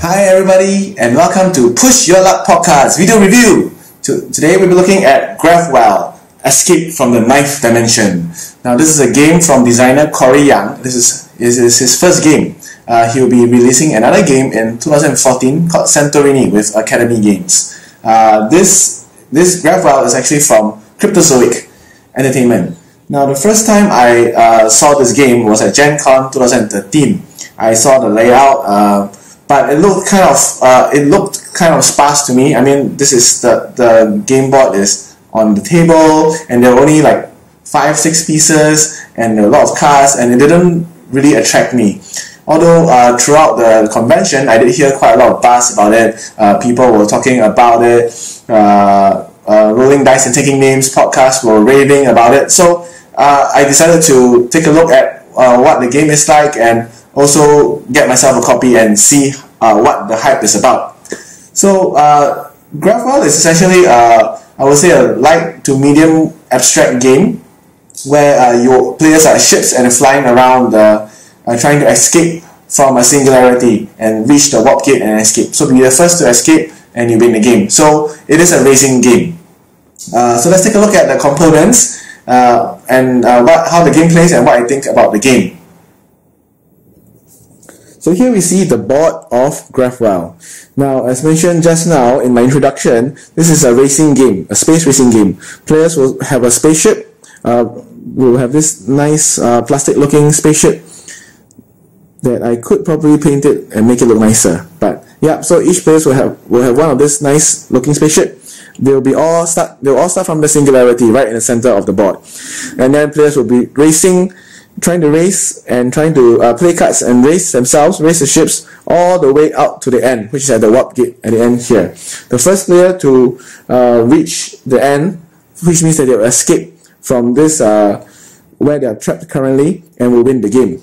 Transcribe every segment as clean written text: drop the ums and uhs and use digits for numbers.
Hi everybody, and welcome to Push Your Luck Podcast video review. Today we'll be looking at GraphWell, Escape from the Ninth Dimension. Now this is a game from designer Corey Young. This is his first game. He'll be releasing another game in 2014 called Santorini with Academy Games. This GraphWell is actually from Cryptozoic Entertainment. Now the first time I saw this game was at Gen Con 2013. I saw the layout, but it looked kind of sparse to me. I mean, this is the game board is on the table, and there were only like 5-6 pieces, and a lot of cards, and it didn't really attract me. Although throughout the convention, I did hear quite a lot of buzz about it. People were talking about it. Rolling Dice and Taking Names podcasts were raving about it. So I decided to take a look at what the game is like, and also get myself a copy and see what the hype is about. So GraphWell is essentially, I would say, a light to medium abstract game where your players are ships and flying around, trying to escape from a singularity and reach the warp gate and escape. So be the first to escape and you win the game. So it is a racing game. So let's take a look at the components and how the game plays and what I think about the game. So here we see the board of GraphWell. Now, as mentioned just now in my introduction, this is a racing game, a space racing game. Players will have a spaceship. We'll have this nice plastic-looking spaceship that I could probably paint it and make it look nicer. But yeah, so each player will have one of this nice-looking spaceship. They'll all start from the singularity right in the center of the board, and then players will be racing. Trying to race and trying to play cards and race the ships all the way out to the end, which is at the warp gate at the end here. The first player to reach the end, which means that they will escape from this where they are trapped currently, and will win the game.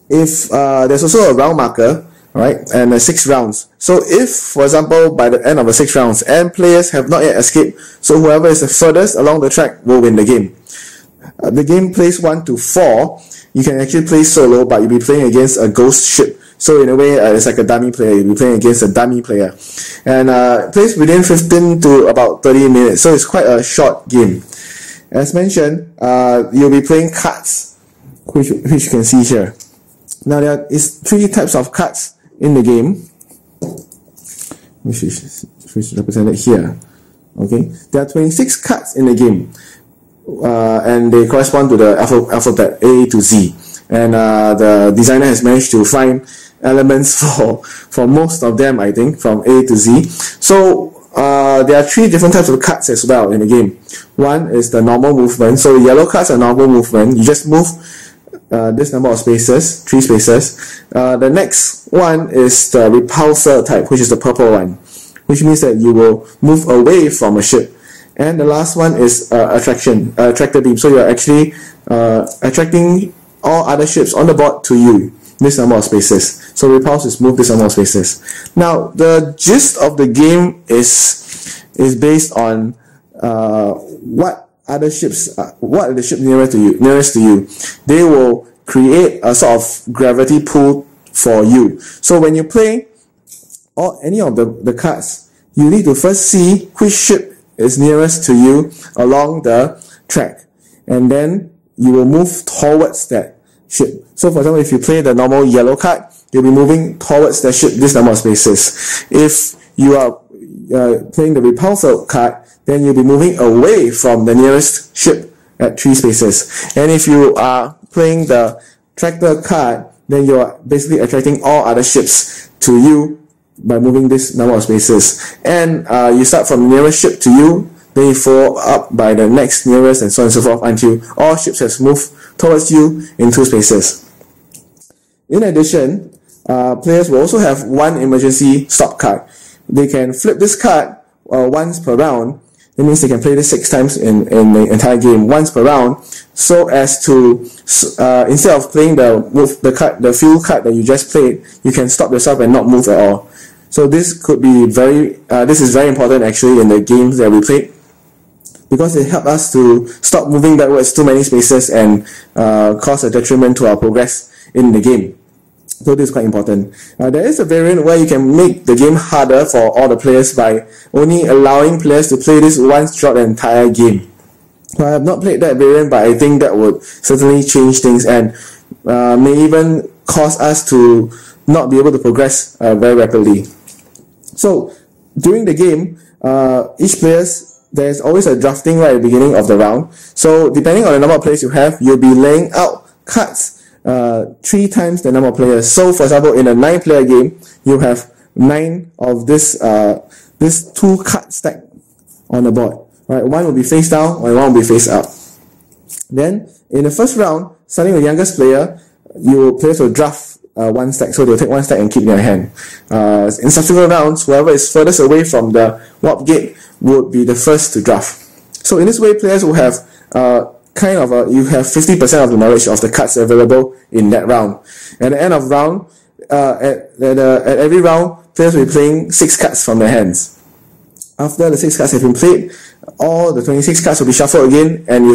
If there's also a round marker, right, and 6 rounds. So if, for example, by the end of the 6 rounds, and players have not yet escaped, so whoever is the furthest along the track will win the game. The game plays 1 to 4. You can actually play solo, but you'll be playing against a ghost ship. So in a way, it's like a dummy player. You'll be playing against a dummy player. And it plays within 15 to about 30 minutes. So it's quite a short game. As mentioned, you'll be playing cards, which you can see here. Now there is 3 types of cards in the game, which is represented here. Okay, there are 26 cards in the game. And they correspond to the alphabet A to Z, and the designer has managed to find elements for most of them, I think, from A to Z. So there are 3 different types of cards as well in the game. One is the normal movement. So yellow cards are normal movement. You just move this number of spaces, 3 spaces. The next one is the repulsor type, which is the purple one, which means that you will move away from a ship. And the last one is attractor beam. So you're actually attracting all other ships on the board to you, this number of spaces. So repulse is move this number of spaces. Now the gist of the game is based on what are the ships nearest to you. They will create a sort of gravity pull for you. So when you play any of the cards, you need to first see which ship is nearest to you along the track, and then you will move towards that ship. So for example, if you play the normal yellow card, you'll be moving towards the ship this number of spaces. If you are playing the repulsor card, then you'll be moving away from the nearest ship at 3 spaces. And if you are playing the tractor card, then you are basically attracting all other ships to you by moving this number of spaces. And you start from the nearest ship to you, then you follow up by the next nearest, and so on and so forth until all ships have moved towards you in 2 spaces. In addition, players will also have 1 emergency stop card. They can flip this card once per round. That means they can play this 6 times in the entire game, once per round, so as to instead of playing the fuel card that you just played, you can stop yourself and not move at all. So this is very important actually in the games that we played, because it helped us to stop moving backwards too many spaces and cause a detriment to our progress in the game. So this is quite important. There is a variant where you can make the game harder for all the players by only allowing players to play this once throughout the entire game. So I have not played that variant, but I think that would certainly change things and may even cause us to not be able to progress very rapidly. So during the game, each players, there's always a drafting right at the beginning of the round. So depending on the number of players you have, you'll be laying out cards 3 times the number of players. So for example, in a 9-player game, you have 9 of this 2 card stack on the board. Right, one will be face down and one will be face up. Then in the first round, starting with the youngest player, players will draft 1 stack, so they'll take 1 stack and keep in their hand. In subsequent rounds, whoever is furthest away from the warp gate would be the first to draft. So in this way, players will have you have 50% of the knowledge of the cards available in that round. At the end of round, at every round, players will be playing 6 cards from their hands. After the 6 cards have been played, all the 26 cards will be shuffled again, and you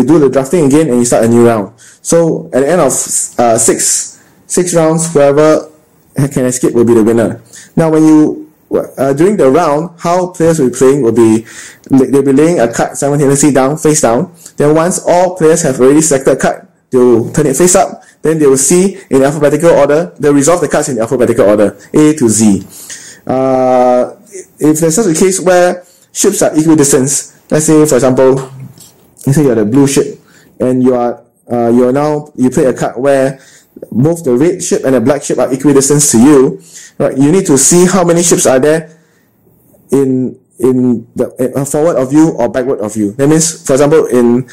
do the drafting again, and you start a new round. So at the end of 6 rounds, whoever can escape will be the winner. Now, when during the round, how players will be playing will be they'll be laying a card simultaneously down, face down. Then once all players have already selected a card, they will turn it face up. Then they will see in alphabetical order. They'll resolve the cards in alphabetical order, A to Z. If there's such a case where ships are equidistant, let's say for example, let's say you're the blue ship, and you play a card where both the red ship and the black ship are equidistant to you. Right, you need to see how many ships are there in the forward of you or backward of you. That means, for example, in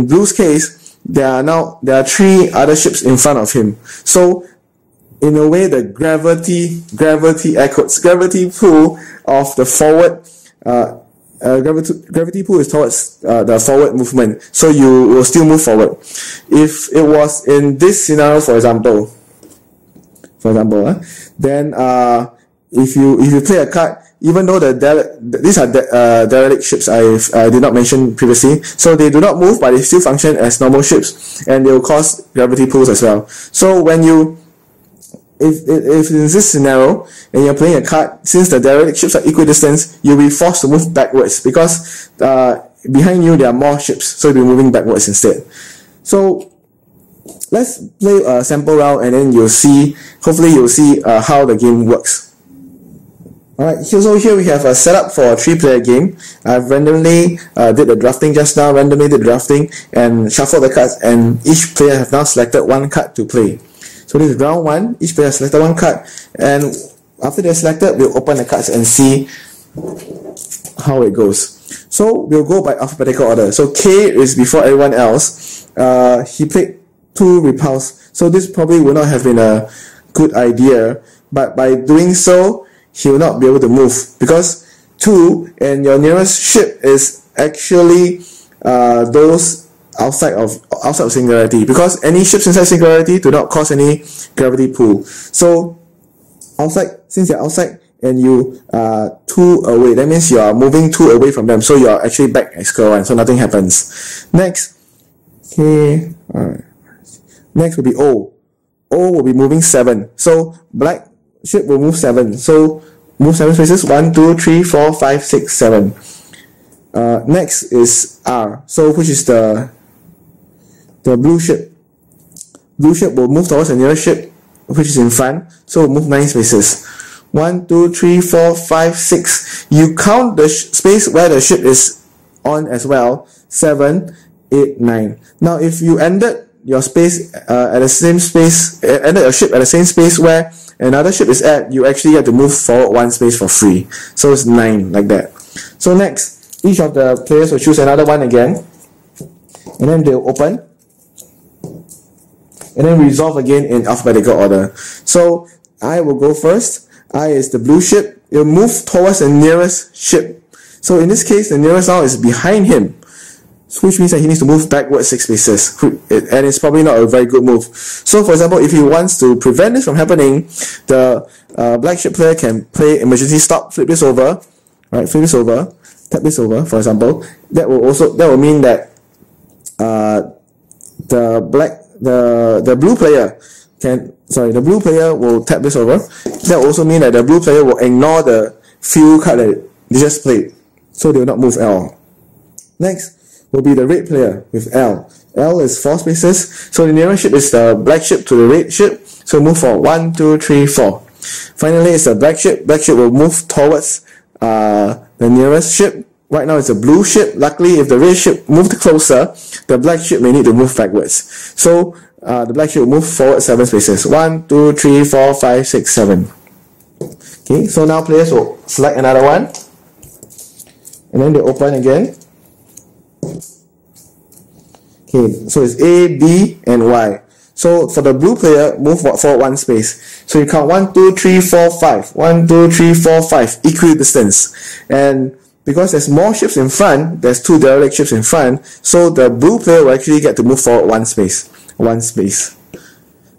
blue's case, there are 3 other ships in front of him. So in a way, the gravity pull of the forward gravity pull is towards the forward movement, so you will still move forward. If it was in this scenario, for example, then if you play a card, even though these are derelict ships I did not mention previously, so they do not move, but they still function as normal ships, and they will cause gravity pulls as well. So when if in this scenario and you're playing a card, since the derelict ships are equidistant, you'll be forced to move backwards because behind you there are more ships, so you'll be moving backwards instead. So let's play a sample round, and then hopefully you'll see how the game works. Alright, so here we have a setup for a 3-player game. I've randomly did the drafting just now, and shuffled the cards, and each player have now selected 1 card to play. So this is round 1, each player selected 1 card, and after they're selected, we'll open the cards and see how it goes. So we'll go by alphabetical order. So K is before everyone else. He played 2 repulse, so this probably would not have been a good idea, but by doing so, he will not be able to move, because 2 and your nearest ship is actually those outside of singularity, because any ships inside singularity do not cause any gravity pull. So since they're outside and you are 2 away, that means you are moving 2 away from them, so you are actually back at square 1, so nothing happens. Next, okay, alright. Next will be O. O will be moving 7, so black ship will move 7, so move 7 spaces, 1, 2, 3, 4, 5, 6, 7. Next is R, so which is the blue ship. Blue ship will move towards the nearest ship, which is in front, so move 9 spaces. 1, 2, 3, 4, 5, 6. You count the space where the ship is on as well. 7, 8, 9. Now if you ended your space at the same space, ended your ship at the same space where another ship is at, you actually have to move forward 1 space for free. So it's 9, like that. So next, each of the players will choose another one again, and then they'll open, and then resolve again in alphabetical order. So I will go first. I is the blue ship. It will move towards the nearest ship. So in this case, the nearest now is behind him, which means that he needs to move backward 6 spaces, and it's probably not a very good move. So for example, if he wants to prevent this from happening, the black ship player can play emergency stop, flip this over, right? Flip this over, tap this over, for example. That will mean that the blue player the blue player will tap this over. That will also mean that the blue player will ignore the few card that they just played, so they will not move L. Next will be the red player with L. L is 4 spaces, so the nearest ship is the black ship to the red ship, so move for 1, 2, 3, 4. Finally, it's the black ship. Black ship will move towards the nearest ship. Right now it's a blue ship. Luckily, if the red ship moved closer, the black ship may need to move backwards. So the black ship will move forward 7 spaces. 1, 2, 3, 4, 5, 6, 7. Okay, so now players will select another one, and then they open again. Okay, so it's A, B, and Y. So for the blue player, move forward 1 space. So you count 1, 2, 3, 4, 5. 1, 2, 3, 4, 5. Equidistance. And because there's more ships in front, there's 2 derelict ships in front, so the blue player will actually get to move forward 1 space. 1 space.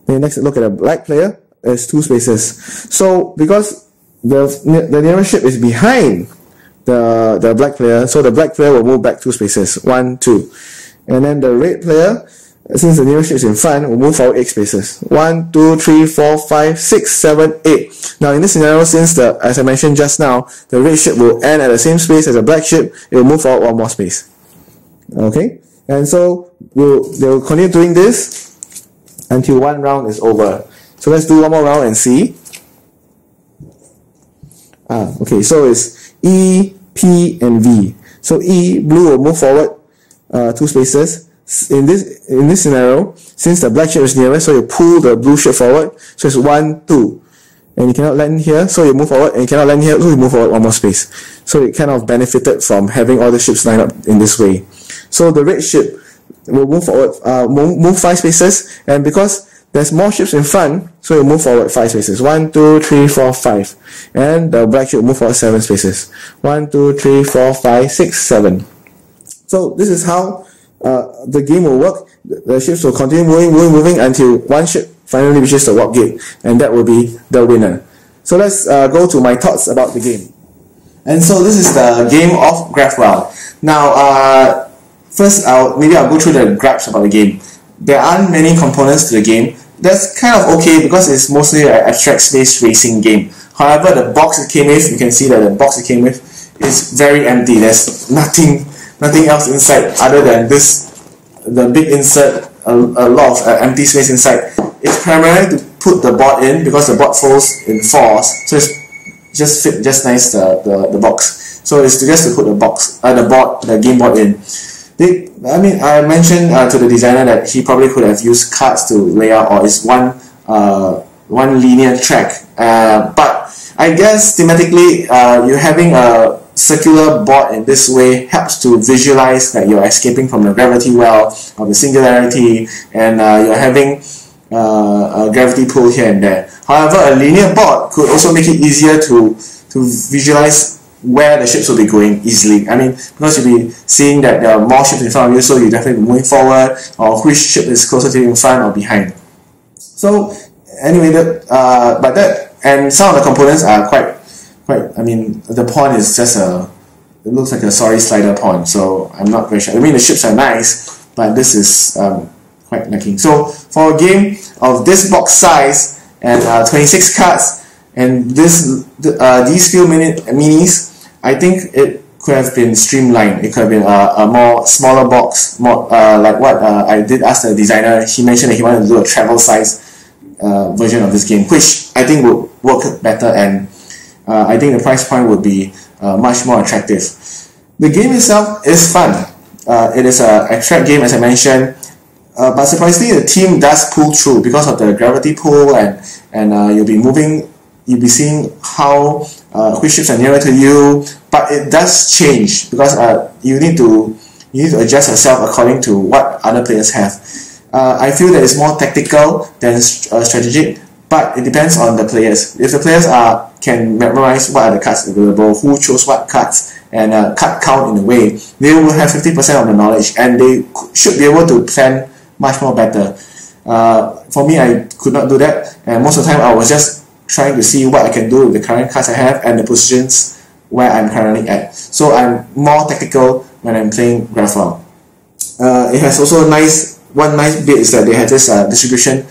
Then next look at the black player, there's 2 spaces. So because the nearest ship is behind the black player, so the black player will move back 2 spaces. 1, 2. And then the red player, since the nearest ship is in front, will move forward 8 spaces. 1, 2, 3, 4, 5, 6, 7, 8. Now in this scenario, since as I mentioned just now, the red ship will end at the same space as the black ship, it will move forward 1 more space. Okay? And so they will continue doing this until 1 round is over. So let's do 1 more round and see. Okay, so it's E, P, and V. So E, blue will move forward 2 spaces. In this scenario, since the black ship is nearest, so you pull the blue ship forward, so it's 1, 2. And you cannot land here, so you move forward, and you cannot land here, so you move forward 1 more space. So it kind of benefited from having all the ships lined up in this way. So the red ship will move forward, move 5 spaces, and because there's more ships in front, so you move forward 5 spaces. 1, 2, 3, 4, 5. And the black ship will move forward 7 spaces. 1, 2, 3, 4, 5, 6, 7. So this is how the game will work. The ships will continue moving until one ship finally reaches the warp gate, and that will be the winner. So let's go to my thoughts about the game. And so this is the game of GraphWow. Now, first maybe I'll go through the graphs about the game. There aren't many components to the game. That's kind of okay because it's mostly an abstract space racing game. However, the box it came with, you can see that the box it came with is very empty. There's nothing else inside other than the big insert, a lot of empty space inside. It's primarily to put the board in because the board folds in 4s, so it's just fit just nice the box. So it's just to put the game board in. I mentioned to the designer that he probably could have used cards to lay out, or it's one linear track. But I guess thematically, you having a circular board in this way helps to visualize that you're escaping from the gravity well of the singularity, and you're having a gravity pull here and there. However, a linear board could also make it easier to visualize where the ships will be going easily. I mean, because you'll be seeing that there are more ships in front of you, so you definitely be moving forward, or which ship is closer to you in front or behind. So anyway, and some of the components are quite. I mean, the pawn is just it looks like a sorry slider pawn, so I'm not very sure. I mean, the ships are nice, but this is quite lacking. So for a game of this box size and 26 cards and these few minis, I think it could have been streamlined. It could have been a more smaller box, more like what I did ask the designer. He mentioned that he wanted to do a travel size version of this game, which I think would work better, and I think the price point would be much more attractive. The game itself is fun. It is an abstract game, as I mentioned, but surprisingly the team does pull through because of the gravity pull, and you'll be seeing how which ships are nearer to you, but it does change because you need to adjust yourself according to what other players have. I feel that it's more tactical than strategic, but it depends on the players. If the players can memorize what are the cards available, who chose what cards, and card count in a way, they will have 50% of the knowledge, and they should be able to plan much more better. For me, I could not do that, and most of the time I was just trying to see what I can do with the current cards I have and the positions where I'm currently at. So I'm more tactical when I'm playing GraphWow. It has also one nice bit is that they have this distribution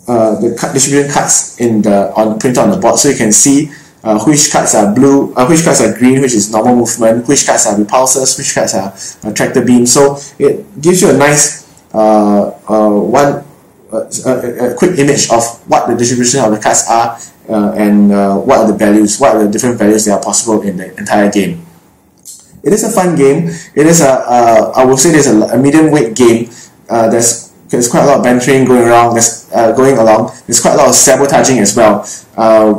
distribution cards printed on the board, so you can see which cards are blue, which cards are green, which is normal movement, which cards are repulsors, which cards are tractor beam. So it gives you a nice a quick image of what the distribution of the cards are, and what are the values, what are the different values that are possible in the entire game. It is a fun game. It is I would say there's a medium weight game. There's quite a lot of bantering going along. There's quite a lot of sabotaging as well.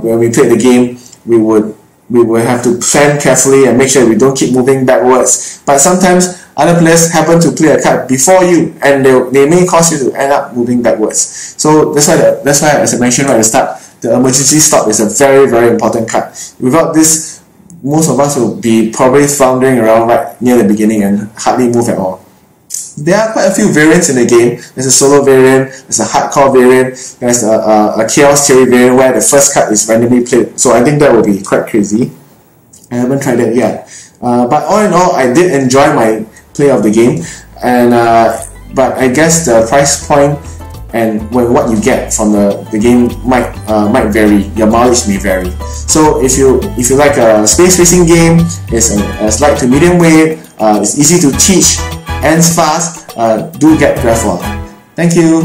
When we play the game, we would have to plan carefully and make sure we don't keep moving backwards. But sometimes other players happen to play a card before you, and they may cause you to end up moving backwards. So that's why, as I mentioned right at the start, the emergency stop is a very, very important card. Without this, most of us will be probably floundering around right near the beginning and hardly move at all. There are quite a few variants in the game. There's a solo variant, there's a hardcore variant, there's a chaos theory variant where the first card is randomly played. So I think that will be quite crazy. I haven't tried that yet. But all in all, I did enjoy my play of the game, and but I guess the price point and what you get from the game might vary. Your mileage may vary. So if you like a space racing game, it's light to medium weight, it's easy to teach, ends fast, do get GraphWow. Thank you.